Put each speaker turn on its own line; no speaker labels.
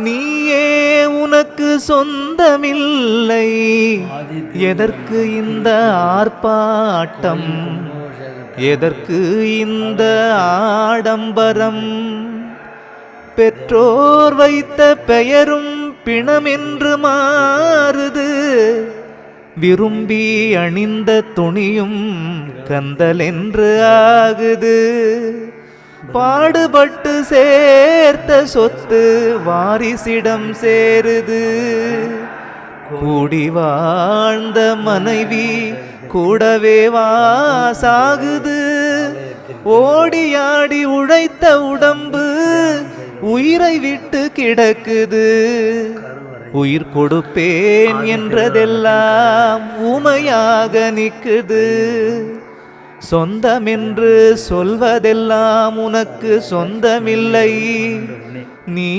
நீயே உனக்கு சொந்தமில்லை, எதற்கு இந்த ஆர்ப்பாட்டம், எதற்கு இந்த ஆடம்பரம்? பெற்றோர் வைத்த பெயரும் பிணமென்று மாறுது, விரும்பி அணிந்த துணியும் கந்தலென்று ஆகுது. பாடுபட்டு சேர்த்த சொத்து வாரிசிடம் சேருது, கூடி வாழ்ந்த மனைவி கூடவே வாசாகுது. ஓடியாடி உழைத்த உடம்பு உயிரை விட்டு கிடக்குது. உயிர் கொடுப்பேன் என்றதெல்லாம் ஊமையாக நிற்குது. சொந்தமென்று சொல்வதெல்லாம் உனக்கு சொந்தமில்லை, நீ